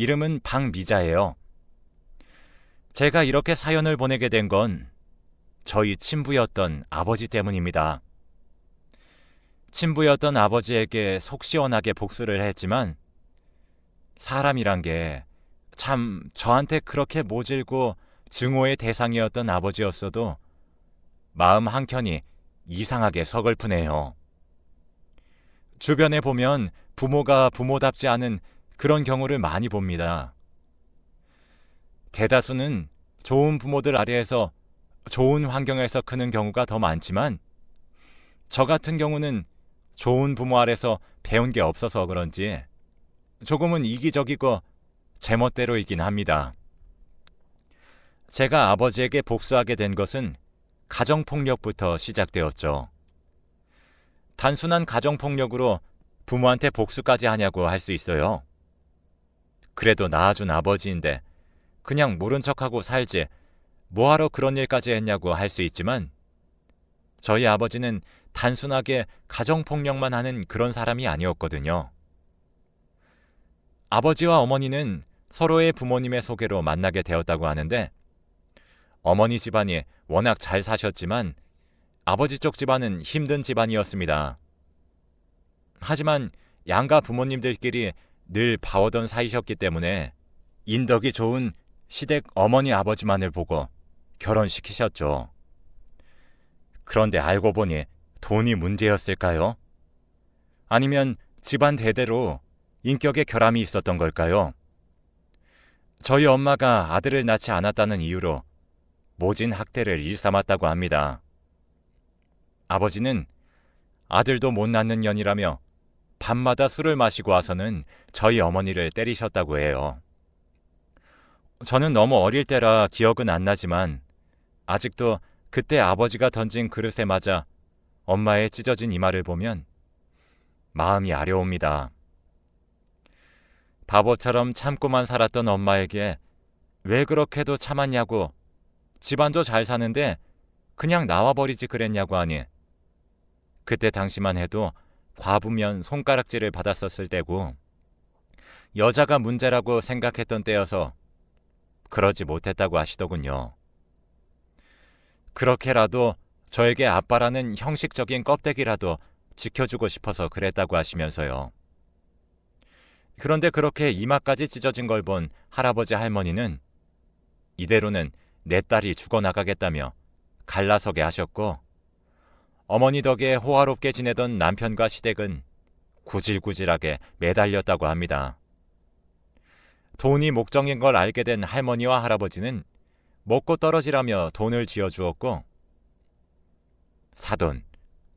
이름은 박미자예요. 제가 이렇게 사연을 보내게 된 건 저희 친부였던 아버지 때문입니다. 친부였던 아버지에게 속 시원하게 복수를 했지만 사람이란 게 참 저한테 그렇게 모질고 증오의 대상이었던 아버지였어도 마음 한켠이 이상하게 서글프네요. 주변에 보면 부모가 부모답지 않은 그런 경우를 많이 봅니다. 대다수는 좋은 부모들 아래에서 좋은 환경에서 크는 경우가 더 많지만 저 같은 경우는 좋은 부모 아래서 배운 게 없어서 그런지 조금은 이기적이고 제멋대로이긴 합니다. 제가 아버지에게 복수하게 된 것은 가정폭력부터 시작되었죠. 단순한 가정폭력으로 부모한테 복수까지 하냐고 할 수 있어요. 그래도 낳아준 아버지인데 그냥 모른 척하고 살지 뭐하러 그런 일까지 했냐고 할 수 있지만 저희 아버지는 단순하게 가정폭력만 하는 그런 사람이 아니었거든요. 아버지와 어머니는 서로의 부모님의 소개로 만나게 되었다고 하는데 어머니 집안이 워낙 잘 사셨지만 아버지 쪽 집안은 힘든 집안이었습니다. 하지만 양가 부모님들끼리 늘 봐오던 사이셨기 때문에 인덕이 좋은 시댁 어머니 아버지만을 보고 결혼시키셨죠. 그런데 알고 보니 돈이 문제였을까요? 아니면 집안 대대로 인격의 결함이 있었던 걸까요? 저희 엄마가 아들을 낳지 않았다는 이유로 모진 학대를 일삼았다고 합니다. 아버지는 아들도 못 낳는 년이라며 밤마다 술을 마시고 와서는 저희 어머니를 때리셨다고 해요. 저는 너무 어릴 때라 기억은 안 나지만 아직도 그때 아버지가 던진 그릇에 맞아 엄마의 찢어진 이마를 보면 마음이 아려옵니다. 바보처럼 참고만 살았던 엄마에게 왜 그렇게도 참았냐고 집안도 잘 사는데 그냥 나와버리지 그랬냐고 하니 그때 당시만 해도 과부면 손가락질을 받았었을 때고 여자가 문제라고 생각했던 때여서 그러지 못했다고 하시더군요. 그렇게라도 저에게 아빠라는 형식적인 껍데기라도 지켜주고 싶어서 그랬다고 하시면서요. 그런데 그렇게 이마까지 찢어진 걸 본 할아버지 할머니는 이대로는 내 딸이 죽어나가겠다며 갈라서게 하셨고 어머니 덕에 호화롭게 지내던 남편과 시댁은 구질구질하게 매달렸다고 합니다. 돈이 목적인 걸 알게 된 할머니와 할아버지는 먹고 떨어지라며 돈을 쥐어주었고 사돈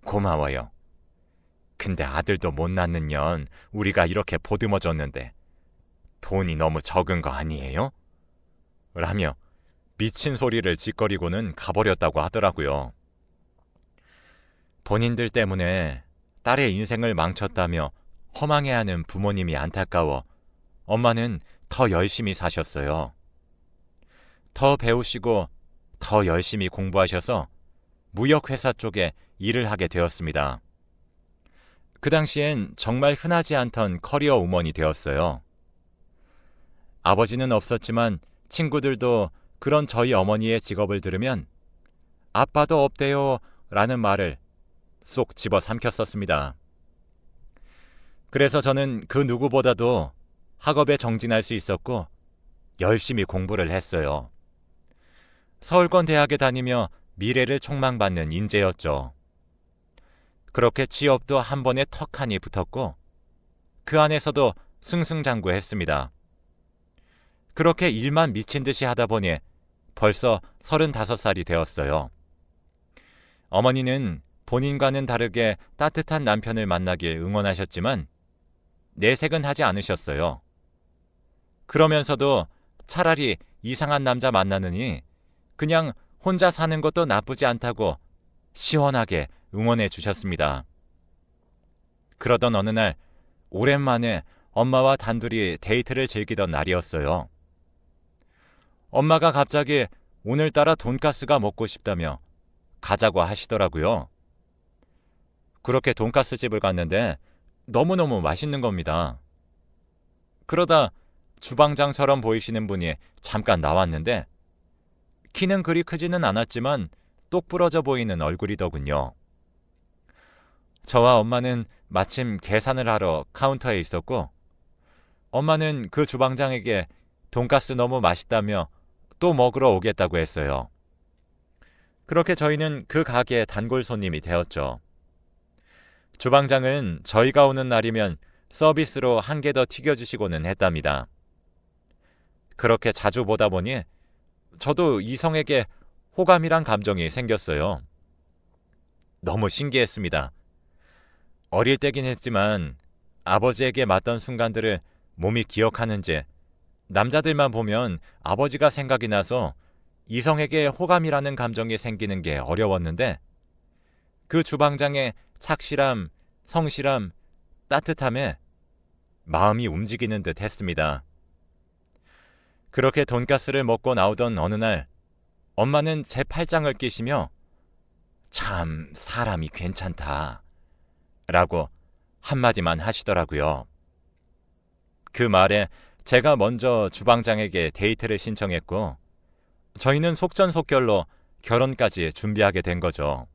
고마워요. 근데 아들도 못 낳는 년 우리가 이렇게 보듬어줬는데 돈이 너무 적은 거 아니에요? 라며 미친 소리를 짓거리고는 가버렸다고 하더라고요. 본인들 때문에 딸의 인생을 망쳤다며 허망해하는 부모님이 안타까워 엄마는 더 열심히 사셨어요. 더 배우시고 더 열심히 공부하셔서 무역회사 쪽에 일을 하게 되었습니다. 그 당시엔 정말 흔하지 않던 커리어 우먼이 되었어요. 아버지는 없었지만 친구들도 그런 저희 어머니의 직업을 들으면 아빠도 없대요 라는 말을 쏙 집어 삼켰었습니다. 그래서 저는 그 누구보다도 학업에 정진할 수 있었고 열심히 공부를 했어요. 서울권 대학에 다니며 미래를 촉망받는 인재였죠. 그렇게 취업도 한 번에 턱하니 붙었고 그 안에서도 승승장구했습니다. 그렇게 일만 미친 듯이 하다 보니 벌써 35살이 되었어요. 어머니는 본인과는 다르게 따뜻한 남편을 만나길 응원하셨지만 내색은 하지 않으셨어요. 그러면서도 차라리 이상한 남자 만나느니 그냥 혼자 사는 것도 나쁘지 않다고 시원하게 응원해 주셨습니다. 그러던 어느 날 오랜만에 엄마와 단둘이 데이트를 즐기던 날이었어요. 엄마가 갑자기 오늘따라 돈가스가 먹고 싶다며 가자고 하시더라고요. 그렇게 돈가스 집을 갔는데 너무너무 맛있는 겁니다. 그러다 주방장처럼 보이시는 분이 잠깐 나왔는데 키는 그리 크지는 않았지만 똑부러져 보이는 얼굴이더군요. 저와 엄마는 마침 계산을 하러 카운터에 있었고 엄마는 그 주방장에게 돈가스 너무 맛있다며 또 먹으러 오겠다고 했어요. 그렇게 저희는 그 가게의 단골 손님이 되었죠. 주방장은 저희가 오는 날이면 서비스로 한 개 더 튀겨주시고는 했답니다. 그렇게 자주 보다 보니 저도 이성에게 호감이란 감정이 생겼어요. 너무 신기했습니다. 어릴 때긴 했지만 아버지에게 맞던 순간들을 몸이 기억하는지 남자들만 보면 아버지가 생각이 나서 이성에게 호감이라는 감정이 생기는 게 어려웠는데 그 주방장의 착실함, 성실함, 따뜻함에 마음이 움직이는 듯 했습니다. 그렇게 돈가스를 먹고 나오던 어느 날 엄마는 제 팔짱을 끼시며 참 사람이 괜찮다 라고 한마디만 하시더라고요. 그 말에 제가 먼저 주방장에게 데이트를 신청했고 저희는 속전속결로 결혼까지 준비하게 된 거죠.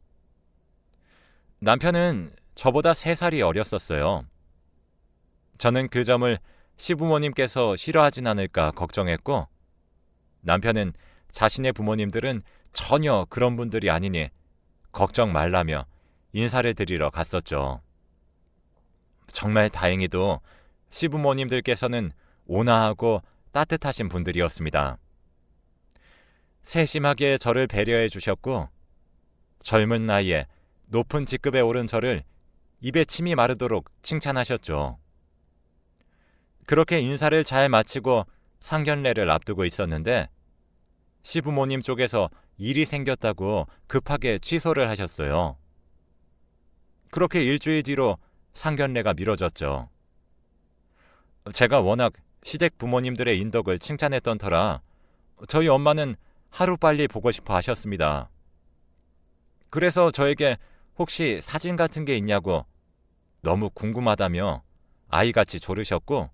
남편은 저보다 3살이 어렸었어요. 저는 그 점을 시부모님께서 싫어하진 않을까 걱정했고 남편은 자신의 부모님들은 전혀 그런 분들이 아니니 걱정 말라며 인사를 드리러 갔었죠. 정말 다행히도 시부모님들께서는 온화하고 따뜻하신 분들이었습니다. 세심하게 저를 배려해 주셨고 젊은 나이에 높은 직급에 오른 저를 입에 침이 마르도록 칭찬하셨죠. 그렇게 인사를 잘 마치고 상견례를 앞두고 있었는데 시부모님 쪽에서 일이 생겼다고 급하게 취소를 하셨어요. 그렇게 일주일 뒤로 상견례가 미뤄졌죠. 제가 워낙 시댁 부모님들의 인덕을 칭찬했던 터라 저희 엄마는 하루빨리 보고 싶어 하셨습니다. 그래서 저에게 혹시 사진 같은 게 있냐고 너무 궁금하다며 아이같이 조르셨고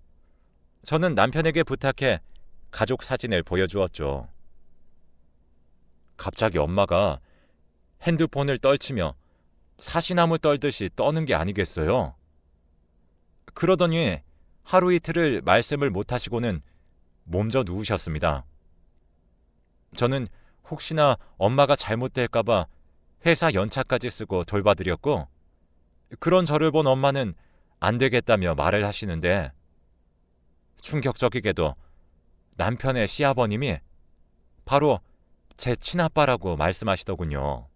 저는 남편에게 부탁해 가족 사진을 보여주었죠. 갑자기 엄마가 핸드폰을 떨치며 사시나무 떨듯이 떠는 게 아니겠어요? 그러더니 하루 이틀을 말씀을 못 하시고는 몸져 누우셨습니다. 저는 혹시나 엄마가 잘못될까봐 회사 연차까지 쓰고 돌봐드렸고 그런 저를 본 엄마는 안 되겠다며 말을 하시는데 충격적이게도 남편의 시아버님이 바로 제 친아빠라고 말씀하시더군요.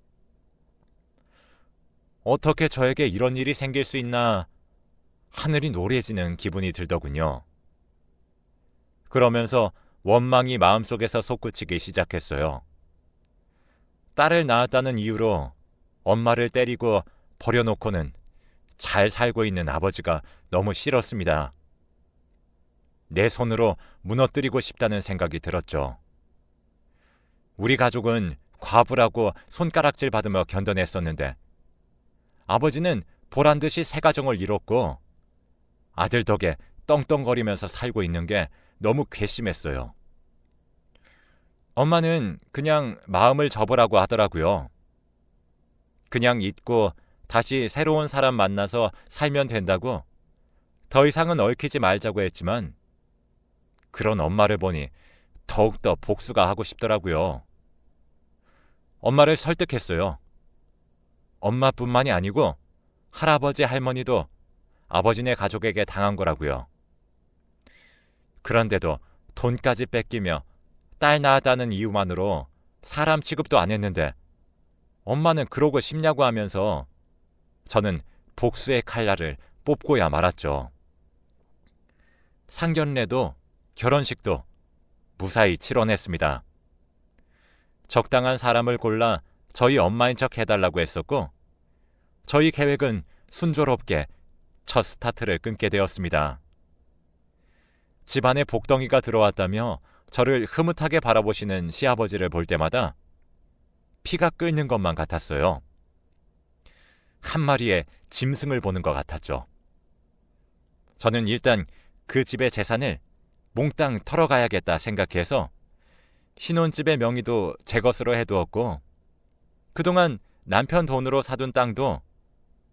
어떻게 저에게 이런 일이 생길 수 있나 하늘이 노래지는 기분이 들더군요. 그러면서 원망이 마음속에서 솟구치기 시작했어요. 딸을 낳았다는 이유로 엄마를 때리고 버려놓고는 잘 살고 있는 아버지가 너무 싫었습니다. 내 손으로 무너뜨리고 싶다는 생각이 들었죠. 우리 가족은 과부라고 손가락질 받으며 견뎌냈었는데 아버지는 보란듯이 새 가정을 이뤘고 아들 덕에 떵떵거리면서 살고 있는 게 너무 괘씸했어요. 엄마는 그냥 마음을 접으라고 하더라고요. 그냥 잊고 다시 새로운 사람 만나서 살면 된다고 더 이상은 얽히지 말자고 했지만 그런 엄마를 보니 더욱더 복수가 하고 싶더라고요. 엄마를 설득했어요. 엄마뿐만이 아니고 할아버지 할머니도 아버지네 가족에게 당한 거라고요. 그런데도 돈까지 뺏기며 딸 낳았다는 이유만으로 사람 취급도 안 했는데 엄마는 그러고 싶냐고 하면서 저는 복수의 칼날을 뽑고야 말았죠. 상견례도 결혼식도 무사히 치러냈습니다. 적당한 사람을 골라 저희 엄마인 척 해달라고 했었고 저희 계획은 순조롭게 첫 스타트를 끊게 되었습니다. 집안에 복덩이가 들어왔다며 저를 흐뭇하게 바라보시는 시아버지를 볼 때마다 피가 끓는 것만 같았어요. 한 마리의 짐승을 보는 것 같았죠. 저는 일단 그 집의 재산을 몽땅 털어가야겠다 생각해서 신혼집의 명의도 제 것으로 해두었고 그동안 남편 돈으로 사둔 땅도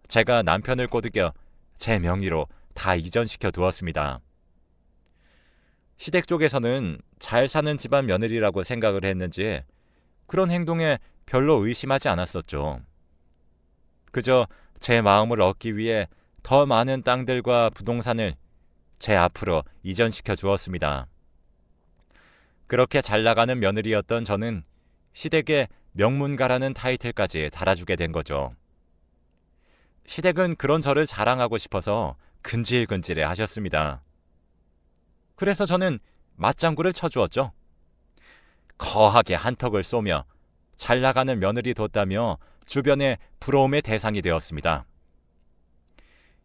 제가 남편을 꼬드겨 제 명의로 다 이전시켜 두었습니다. 시댁 쪽에서는 잘 사는 집안 며느리라고 생각을 했는지 그런 행동에 별로 의심하지 않았었죠. 그저 제 마음을 얻기 위해 더 많은 땅들과 부동산을 제 앞으로 이전시켜 주었습니다. 그렇게 잘 나가는 며느리였던 저는 시댁에 명문가라는 타이틀까지 달아주게 된 거죠. 시댁은 그런 저를 자랑하고 싶어서 근질근질해 하셨습니다. 그래서 저는 맞장구를 쳐주었죠. 거하게 한턱을 쏘며 잘 나가는 며느리 뒀다며 주변의 부러움의 대상이 되었습니다.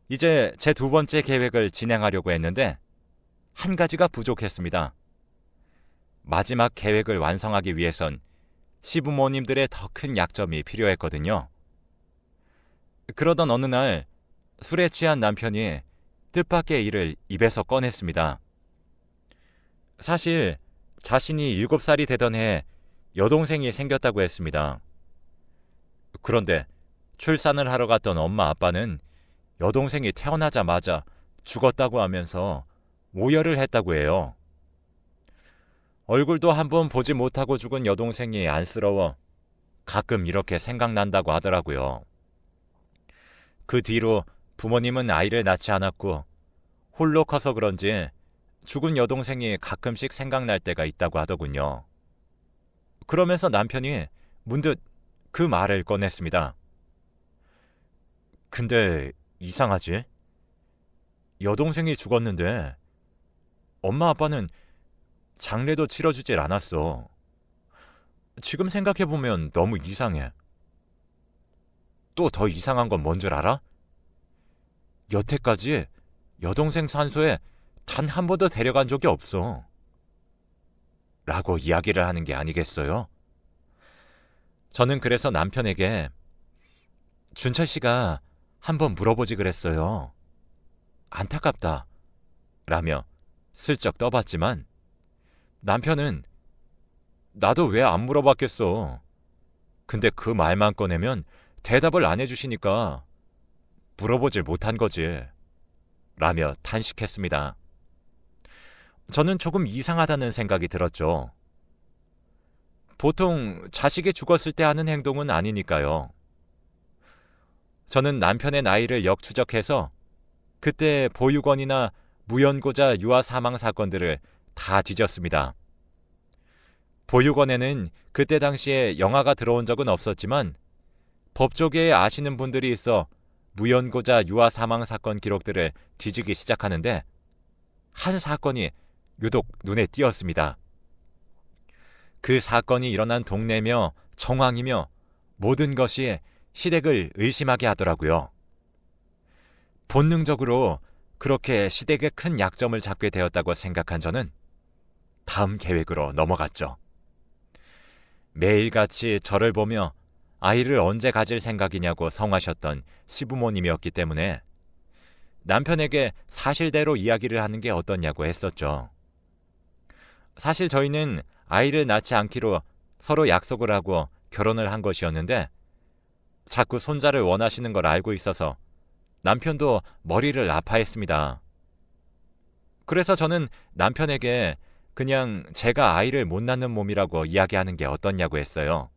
이제 제 두 번째 계획을 진행하려고 했는데 한 가지가 부족했습니다. 마지막 계획을 완성하기 위해선 시부모님들의 더 큰 약점이 필요했거든요. 그러던 어느 날 술에 취한 남편이 뜻밖의 일을 입에서 꺼냈습니다. 사실 자신이 7살이 되던 해에 여동생이 생겼다고 했습니다. 그런데 출산을 하러 갔던 엄마 아빠는 여동생이 태어나자마자 죽었다고 하면서 모혈을 했다고 해요. 얼굴도 한번 보지 못하고 죽은 여동생이 안쓰러워 가끔 이렇게 생각난다고 하더라고요. 그 뒤로 부모님은 아이를 낳지 않았고 홀로 커서 그런지 죽은 여동생이 가끔씩 생각날 때가 있다고 하더군요. 그러면서 남편이 문득 그 말을 꺼냈습니다. 근데 이상하지? 여동생이 죽었는데 엄마 아빠는 장례도 치러주질 않았어. 지금 생각해보면 너무 이상해. 또 더 이상한 건 뭔 줄 알아? 여태까지 여동생 산소에 단 한 번도 데려간 적이 없어. 라고 이야기를 하는 게 아니겠어요? 저는 그래서 남편에게 준철 씨가 한번 물어보지 그랬어요. 안타깝다. 라며 슬쩍 떠봤지만 남편은 나도 왜 안 물어봤겠어. 근데 그 말만 꺼내면 대답을 안 해주시니까 물어보질 못한 거지. 라며 탄식했습니다. 저는 조금 이상하다는 생각이 들었죠. 보통 자식이 죽었을 때 하는 행동은 아니니까요. 저는 남편의 나이를 역추적해서 그때 보육원이나 무연고자 유아 사망 사건들을 다 뒤졌습니다. 보육원에는 그때 당시에 영아가 들어온 적은 없었지만 법조계에 아시는 분들이 있어 무연고자 유아 사망 사건 기록들을 뒤지기 시작하는데 한 사건이 유독 눈에 띄었습니다. 그 사건이 일어난 동네며 정황이며 모든 것이 시댁을 의심하게 하더라고요. 본능적으로 그렇게 시댁의 큰 약점을 잡게 되었다고 생각한 저는 다음 계획으로 넘어갔죠. 매일같이 저를 보며 아이를 언제 가질 생각이냐고 성하셨던 시부모님이었기 때문에 남편에게 사실대로 이야기를 하는 게 어떻냐고 했었죠. 사실 저희는 아이를 낳지 않기로 서로 약속을 하고 결혼을 한 것이었는데 자꾸 손자를 원하시는 걸 알고 있어서 남편도 머리를 아파했습니다. 그래서 저는 남편에게 그냥 제가 아이를 못 낳는 몸이라고 이야기하는 게 어떻냐고 했어요.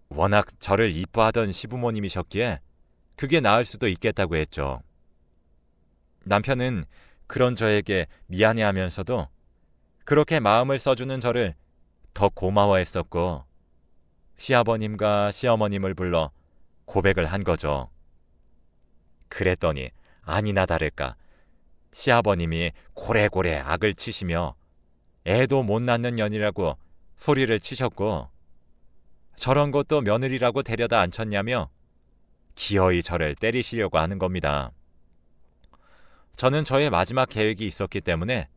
워낙 저를 이뻐하던 시부모님이셨기에 그게 나을 수도 있겠다고 했죠. 남편은 그런 저에게 미안해하면서도 그렇게 마음을 써주는 저를 더 고마워했었고 시아버님과 시어머님을 불러 고백을 한 거죠. 그랬더니 아니나 다를까 시아버님이 고래고래 악을 치시며 애도 못 낳는 년이라고 소리를 치셨고 저런 것도 며느리라고 데려다 앉혔냐며 기어이 저를 때리시려고 하는 겁니다. 저는 저의 마지막 계획이 있었기 때문에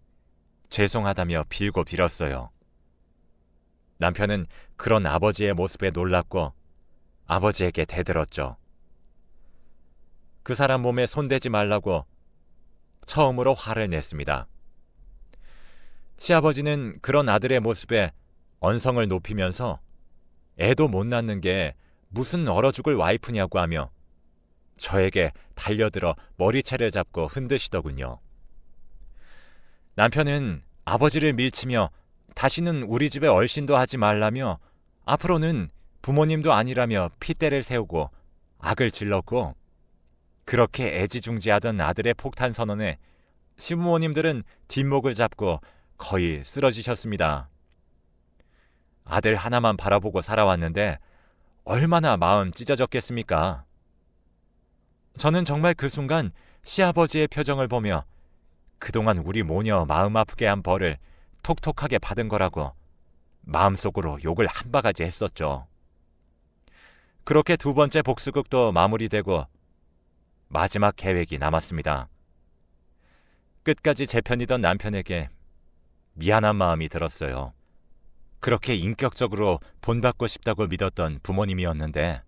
죄송하다며 빌고 빌었어요. 남편은 그런 아버지의 모습에 놀랐고 아버지에게 대들었죠. 그 사람 몸에 손대지 말라고 처음으로 화를 냈습니다. 시아버지는 그런 아들의 모습에 언성을 높이면서 애도 못 낳는 게 무슨 얼어 죽을 와이프냐고 하며 저에게 달려들어 머리채를 잡고 흔드시더군요. 남편은 아버지를 밀치며 다시는 우리 집에 얼씬도 하지 말라며 앞으로는 부모님도 아니라며 핏대를 세우고 악을 질렀고, 그렇게 애지중지하던 아들의 폭탄 선언에 시부모님들은 뒷목을 잡고 거의 쓰러지셨습니다. 아들 하나만 바라보고 살아왔는데 얼마나 마음 찢어졌겠습니까? 저는 정말 그 순간 시아버지의 표정을 보며 그동안 우리 모녀 마음 아프게 한 벌을 톡톡하게 받은 거라고 마음속으로 욕을 한 바가지 했었죠. 그렇게 두 번째 복수극도 마무리되고 마지막 계획이 남았습니다. 끝까지 제 편이던 남편에게 미안한 마음이 들었어요. 그렇게 인격적으로 본받고 싶다고 믿었던 부모님이었는데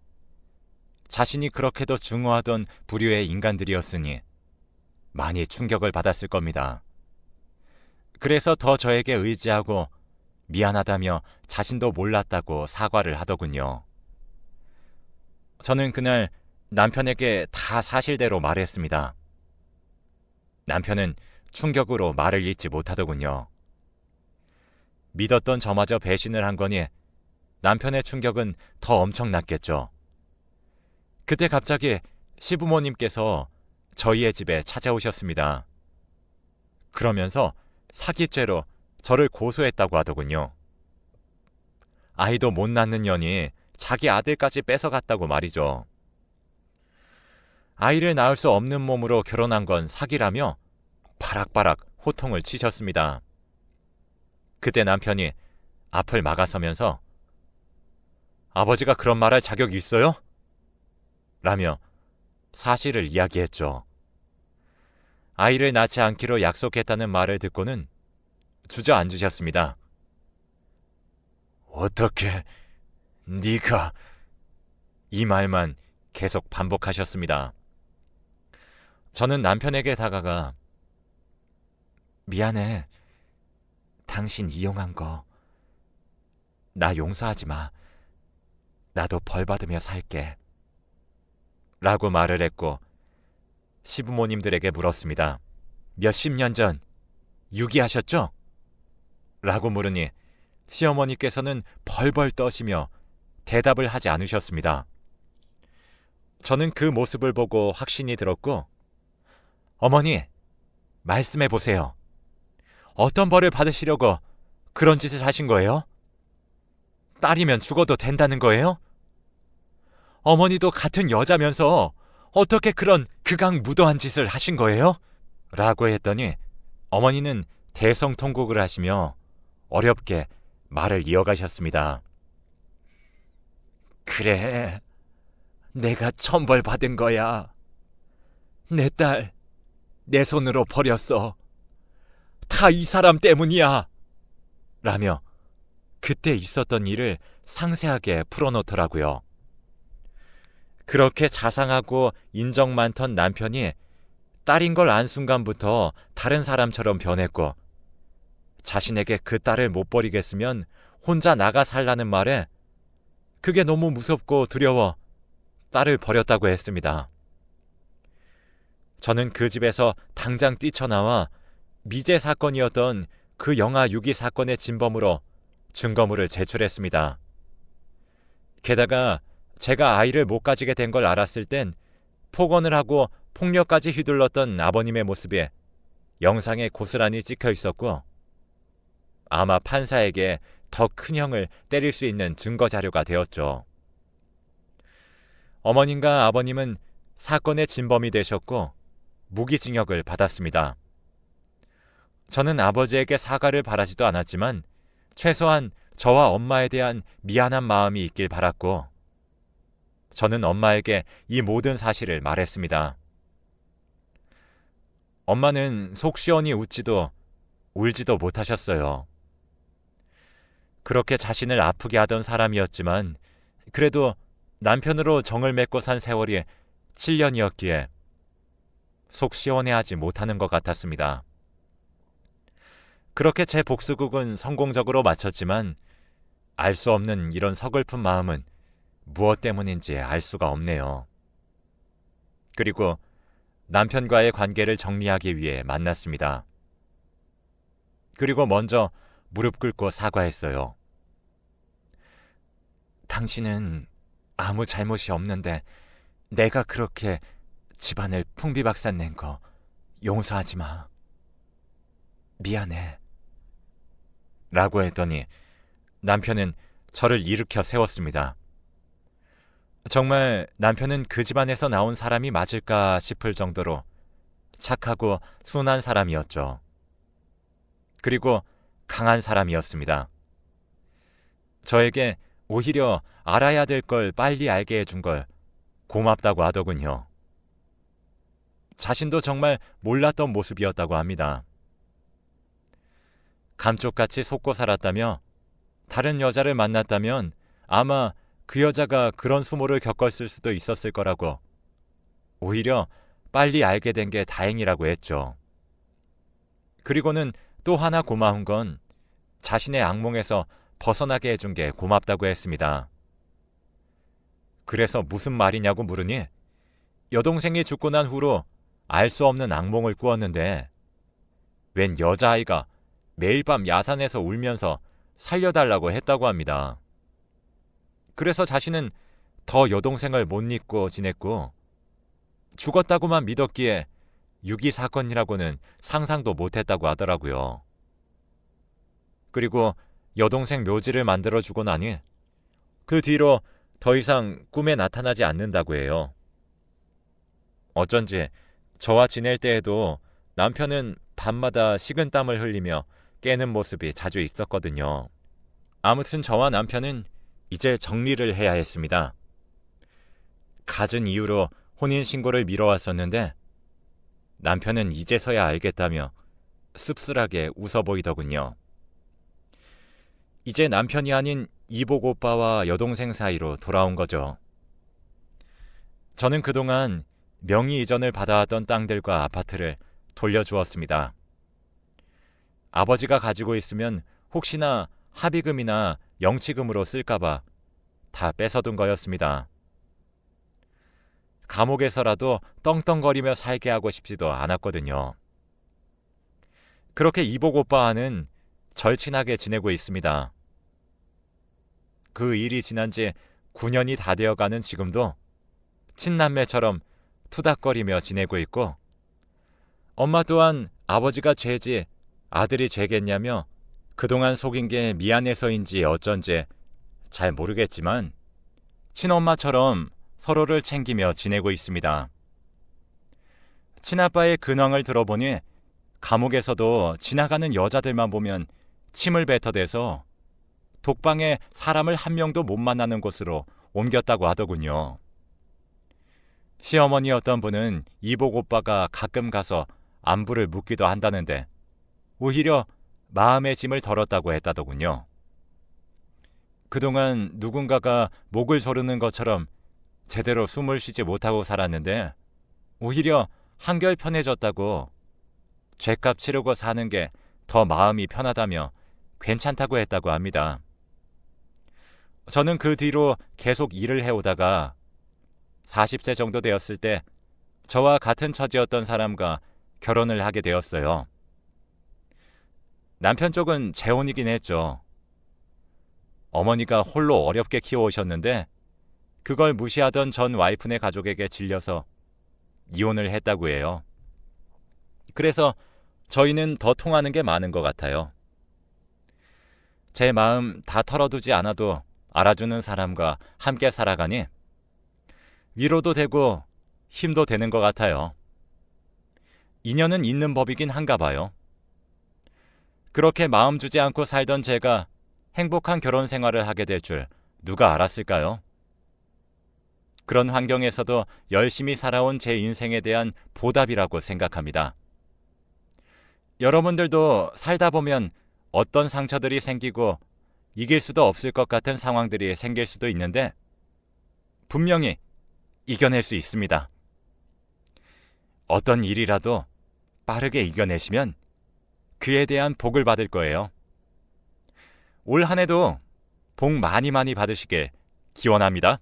자신이 그렇게도 증오하던 부류의 인간들이었으니 많이 충격을 받았을 겁니다. 그래서 더 저에게 의지하고 미안하다며 자신도 몰랐다고 사과를 하더군요. 저는 그날 남편에게 다 사실대로 말했습니다. 남편은 충격으로 말을 잇지 못하더군요. 믿었던 저마저 배신을 한 거니 남편의 충격은 더 엄청났겠죠. 그때 갑자기 시부모님께서 저희의 집에 찾아오셨습니다. 그러면서 사기죄로 저를 고소했다고 하더군요. 아이도 못 낳는 년이 자기 아들까지 뺏어갔다고 말이죠. 아이를 낳을 수 없는 몸으로 결혼한 건 사기라며 바락바락 호통을 치셨습니다. 그때 남편이 앞을 막아서면서 아버지가 그런 말할 자격이 있어요? 라며 사실을 이야기했죠. 아이를 낳지 않기로 약속했다는 말을 듣고는 주저앉으셨습니다. 어떻게 네가... 이 말만 계속 반복하셨습니다. 저는 남편에게 다가가 미안해. 당신 이용한 거 나 용서하지 마. 나도 벌 받으며 살게. 라고 말을 했고 시부모님들에게 물었습니다. 몇십 년 전 유기하셨죠? 라고 물으니 시어머니께서는 벌벌 떠시며 대답을 하지 않으셨습니다. 저는 그 모습을 보고 확신이 들었고 어머니, 말씀해 보세요. 어떤 벌을 받으시려고 그런 짓을 하신 거예요? 딸이면 죽어도 된다는 거예요? 어머니도 같은 여자면서 어떻게 그런 극악무도한 짓을 하신 거예요? 라고 했더니 어머니는 대성통곡을 하시며 어렵게 말을 이어가셨습니다. 그래, 내가 천벌 받은 거야. 내 딸, 내 손으로 버렸어. 다 이 사람 때문이야. 라며 그때 있었던 일을 상세하게 풀어놓더라고요. 그렇게 자상하고 인정 많던 남편이 딸인 걸 안 순간부터 다른 사람처럼 변했고 자신에게 그 딸을 못 버리겠으면 혼자 나가 살라는 말에 그게 너무 무섭고 두려워 딸을 버렸다고 했습니다. 저는 그 집에서 당장 뛰쳐나와 미제 사건이었던 그 영아 유기 사건의 진범으로 증거물을 제출했습니다. 게다가 제가 아이를 못 가지게 된 걸 알았을 땐 폭언을 하고 폭력까지 휘둘렀던 아버님의 모습에 영상에 고스란히 찍혀 있었고 아마 판사에게 더 큰 형을 때릴 수 있는 증거 자료가 되었죠. 어머님과 아버님은 사건의 진범이 되셨고 무기징역을 받았습니다. 저는 아버지에게 사과를 바라지도 않았지만 최소한 저와 엄마에 대한 미안한 마음이 있길 바랐고 저는 엄마에게 이 모든 사실을 말했습니다. 엄마는 속 시원히 웃지도 울지도 못하셨어요. 그렇게 자신을 아프게 하던 사람이었지만 그래도 남편으로 정을 맺고 산 세월이 7년이었기에 속 시원해하지 못하는 것 같았습니다. 그렇게 제 복수극은 성공적으로 마쳤지만 알 수 없는 이런 서글픈 마음은 무엇 때문인지 알 수가 없네요. 그리고 남편과의 관계를 정리하기 위해 만났습니다. 그리고 먼저 무릎 꿇고 사과했어요. 당신은 아무 잘못이 없는데 내가 그렇게 집안을 풍비박산 낸 거 용서하지 마. 미안해. 라고 했더니 남편은 저를 일으켜 세웠습니다. 정말 남편은 그 집안에서 나온 사람이 맞을까 싶을 정도로 착하고 순한 사람이었죠. 그리고 강한 사람이었습니다. 저에게 오히려 알아야 될 걸 빨리 알게 해준 걸 고맙다고 하더군요. 자신도 정말 몰랐던 모습이었다고 합니다. 감쪽같이 속고 살았다며 다른 여자를 만났다면 아마 그 여자가 그런 수모를 겪었을 수도 있었을 거라고 오히려 빨리 알게 된 게 다행이라고 했죠. 그리고는 또 하나 고마운 건 자신의 악몽에서 벗어나게 해준 게 고맙다고 했습니다. 그래서 무슨 말이냐고 물으니 여동생이 죽고 난 후로 알 수 없는 악몽을 꾸었는데 웬 여자아이가 매일 밤 야산에서 울면서 살려달라고 했다고 합니다. 그래서 자신은 더 여동생을 못 잊고 지냈고 죽었다고만 믿었기에 유기 사건이라고는 상상도 못했다고 하더라고요. 그리고 여동생 묘지를 만들어주고 나니 그 뒤로 더 이상 꿈에 나타나지 않는다고 해요. 어쩐지 저와 지낼 때에도 남편은 밤마다 식은땀을 흘리며 깨는 모습이 자주 있었거든요. 아무튼 저와 남편은 이제 정리를 해야 했습니다. 갖은 이유로 혼인신고를 미뤄왔었는데 남편은 이제서야 알겠다며 씁쓸하게 웃어 보이더군요. 이제 남편이 아닌 이복 오빠와 여동생 사이로 돌아온 거죠. 저는 그동안 명의 이전을 받아왔던 땅들과 아파트를 돌려주었습니다. 아버지가 가지고 있으면 혹시나 합의금이나 영치금으로 쓸까봐 다 뺏어둔 거였습니다. 감옥에서라도 떵떵거리며 살게 하고 싶지도 않았거든요. 그렇게 이복 오빠와는 절친하게 지내고 있습니다. 그 일이 지난 지 9년이 다 되어가는 지금도 친남매처럼 투닥거리며 지내고 있고 엄마 또한 아버지가 죄지 아들이 죄겠냐며 그동안 속인 게 미안해서인지 어쩐지 잘 모르겠지만 친엄마처럼 서로를 챙기며 지내고 있습니다. 친아빠의 근황을 들어보니 감옥에서도 지나가는 여자들만 보면 침을 뱉어대서 독방에 사람을 한 명도 못 만나는 곳으로 옮겼다고 하더군요. 시어머니였던 분은 이복 오빠가 가끔 가서 안부를 묻기도 한다는데 오히려 마음의 짐을 덜었다고 했다더군요. 그동안 누군가가 목을 조르는 것처럼 제대로 숨을 쉬지 못하고 살았는데 오히려 한결 편해졌다고 죗값 치르고 사는 게 더 마음이 편하다며 괜찮다고 했다고 합니다. 저는 그 뒤로 계속 일을 해오다가 40세 정도 되었을 때 저와 같은 처지였던 사람과 결혼을 하게 되었어요. 남편 쪽은 재혼이긴 했죠. 어머니가 홀로 어렵게 키워오셨는데 그걸 무시하던 전 와이프네 가족에게 질려서 이혼을 했다고 해요. 그래서 저희는 더 통하는 게 많은 것 같아요. 제 마음 다 털어두지 않아도 알아주는 사람과 함께 살아가니 위로도 되고 힘도 되는 것 같아요. 인연은 있는 법이긴 한가 봐요. 그렇게 마음 주지 않고 살던 제가 행복한 결혼 생활을 하게 될 줄 누가 알았을까요? 그런 환경에서도 열심히 살아온 제 인생에 대한 보답이라고 생각합니다. 여러분들도 살다 보면 어떤 상처들이 생기고 이길 수도 없을 것 같은 상황들이 생길 수도 있는데 분명히 이겨낼 수 있습니다. 어떤 일이라도 빠르게 이겨내시면 그에 대한 복을 받을 거예요. 올 한 해도 복 많이 받으시길 기원합니다.